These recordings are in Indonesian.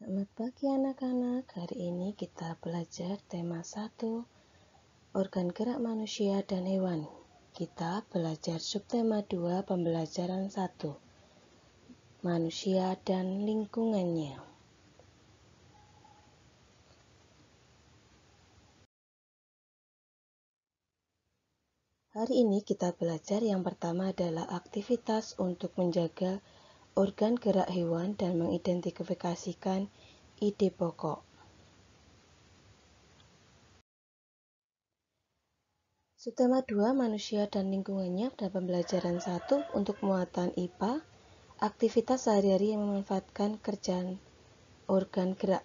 Selamat pagi anak-anak, hari ini kita belajar tema 1, organ gerak manusia dan hewan. Kita belajar subtema 2, pembelajaran 1, manusia dan lingkungannya. Hari ini kita belajar yang pertama adalah aktivitas untuk menjaga organ gerak hewan dan mengidentifikasikan ide pokok. Subtema 2, manusia dan lingkungannya pada pembelajaran 1 untuk muatan IPA, aktivitas sehari-hari yang memanfaatkan kerjaan organ gerak.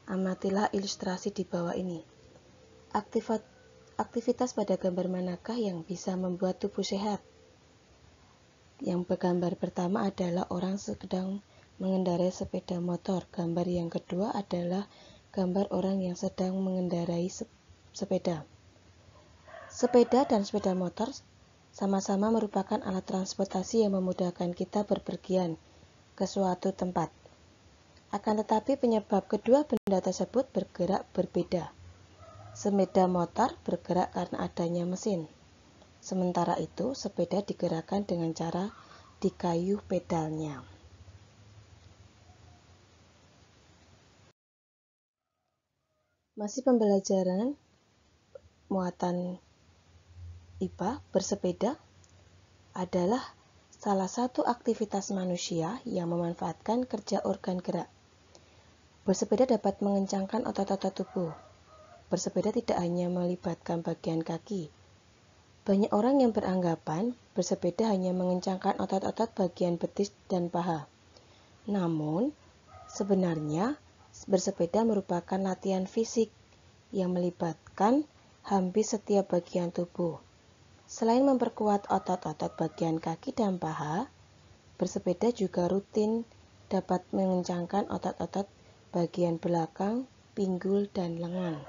Amatilah ilustrasi di bawah ini. Aktivitas pada gambar manakah yang bisa membuat tubuh sehat? Yang bergambar pertama adalah orang sedang mengendarai sepeda motor. Gambar yang kedua adalah gambar orang yang sedang mengendarai sepeda. Sepeda dan sepeda motor sama-sama merupakan alat transportasi yang memudahkan kita berpergian ke suatu tempat. Akan tetapi penyebab kedua benda tersebut bergerak berbeda. Sepeda motor bergerak karena adanya mesin. Sementara itu, sepeda digerakkan dengan cara dikayuh pedalnya. Masih pembelajaran muatan IPA, bersepeda adalah salah satu aktivitas manusia yang memanfaatkan kerja organ gerak. Bersepeda dapat mengencangkan otot-otot tubuh. Bersepeda tidak hanya melibatkan bagian kaki. Banyak orang yang beranggapan bersepeda hanya mengencangkan otot-otot bagian betis dan paha. Namun, sebenarnya bersepeda merupakan latihan fisik yang melibatkan hampir setiap bagian tubuh. Selain memperkuat otot-otot bagian kaki dan paha, bersepeda juga rutin dapat mengencangkan otot-otot bagian belakang, pinggul, dan lengan.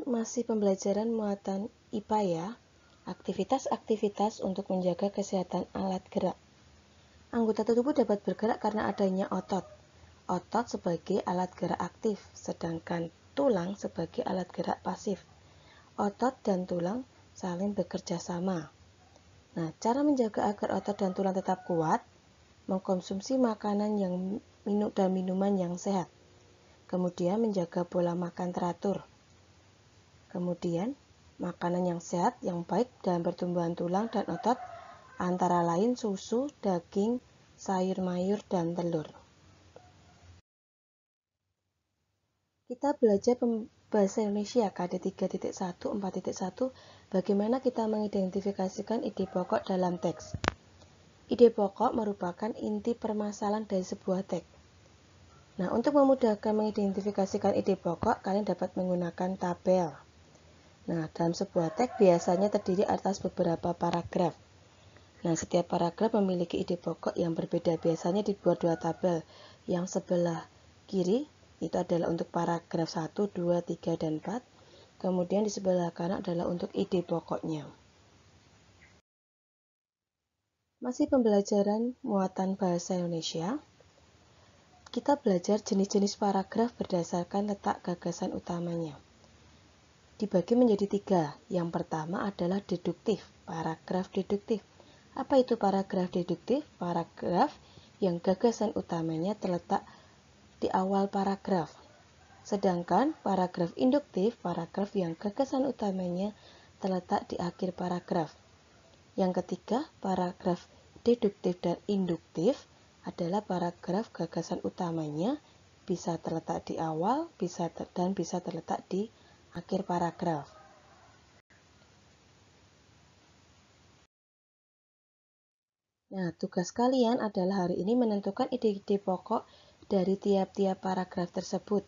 Masih pembelajaran muatan IPA ya. Aktivitas-aktivitas untuk menjaga kesehatan alat gerak. Anggota tubuh dapat bergerak karena adanya otot. Otot sebagai alat gerak aktif, sedangkan tulang sebagai alat gerak pasif. Otot dan tulang saling bekerja sama. Nah, cara menjaga agar otot dan tulang tetap kuat, mengkonsumsi makanan dan minuman yang sehat. Kemudian menjaga pola makan teratur. Kemudian, makanan yang sehat, yang baik dalam pertumbuhan tulang dan otot, antara lain susu, daging, sayur mayur, dan telur. Kita belajar bahasa Indonesia KD 3.1, 4.1, bagaimana kita mengidentifikasikan ide pokok dalam teks. Ide pokok merupakan inti permasalahan dari sebuah teks. Nah, untuk memudahkan mengidentifikasikan ide pokok, kalian dapat menggunakan tabel. Nah, dalam sebuah teks biasanya terdiri atas beberapa paragraf. Nah, setiap paragraf memiliki ide pokok yang berbeda. Biasanya dibuat dua tabel. Yang sebelah kiri itu adalah untuk paragraf 1, 2, 3, dan 4. Kemudian di sebelah kanan adalah untuk ide pokoknya. Masih pembelajaran muatan bahasa Indonesia. Kita belajar jenis-jenis paragraf berdasarkan letak gagasan utamanya. Dibagi menjadi 3. Yang pertama adalah deduktif, paragraf deduktif. Apa itu paragraf deduktif? Paragraf yang gagasan utamanya terletak di awal paragraf. Sedangkan paragraf induktif, paragraf yang gagasan utamanya terletak di akhir paragraf. Yang ketiga, paragraf deduktif dan induktif adalah paragraf gagasan utamanya bisa terletak di awal dan bisa terletak di akhir paragraf. Nah, tugas kalian adalah hari ini menentukan ide-ide pokok dari tiap-tiap paragraf tersebut.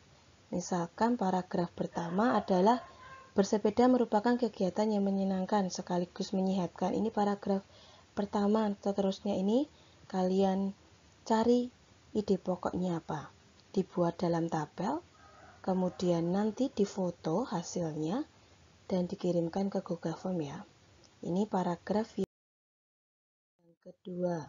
Misalkan paragraf pertama adalah bersepeda merupakan kegiatan yang menyenangkan sekaligus menyehatkan. Ini paragraf pertama. Seterusnya ini kalian cari ide pokoknya apa. Dibuat dalam tabel, kemudian nanti difoto hasilnya dan dikirimkan ke Google Form ya. Ini paragraf yang kedua,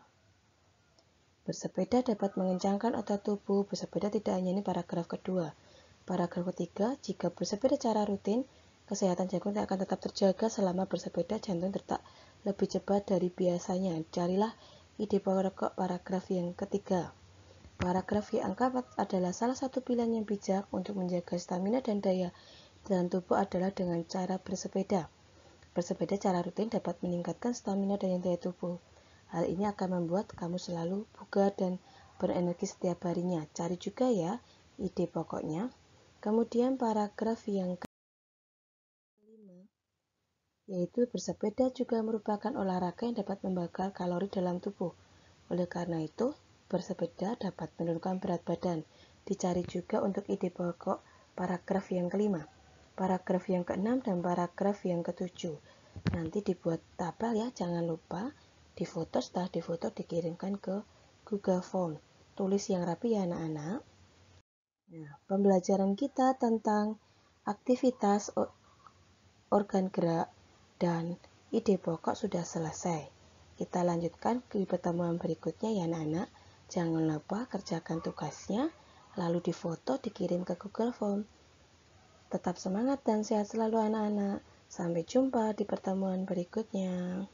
bersepeda dapat mengencangkan otot tubuh. Bersepeda tidak hanya ini paragraf kedua. Paragraf ketiga, jika bersepeda secara rutin, kesehatan jantung akan tetap terjaga. Selama bersepeda, jantung detak lebih cepat dari biasanya. Carilah ide pokok paragraf yang ketiga. Paragraf yang keempat adalah salah satu pilihan yang bijak untuk menjaga stamina dan daya dalam tubuh adalah dengan cara bersepeda. Bersepeda secara rutin dapat meningkatkan stamina dan daya tubuh. Hal ini akan membuat kamu selalu bugar dan berenergi setiap harinya. Cari juga ya ide pokoknya. Kemudian paragraf yang kelima, yaitu bersepeda juga merupakan olahraga yang dapat membakar kalori dalam tubuh. Oleh karena itu, bersepeda dapat menurunkan berat badan. Dicari juga untuk ide pokok paragraf yang kelima, paragraf yang keenam, dan paragraf yang ketujuh. Nanti dibuat tabel ya, jangan lupa difoto, setelah difoto dikirimkan ke Google Form. Tulis yang rapi ya anak-anak. Nah, pembelajaran kita tentang aktivitas organ gerak dan ide pokok sudah selesai. Kita lanjutkan ke pertemuan berikutnya ya anak-anak. Jangan lupa kerjakan tugasnya, lalu difoto dikirim ke Google Form. Tetap semangat dan sehat selalu anak-anak. Sampai jumpa di pertemuan berikutnya.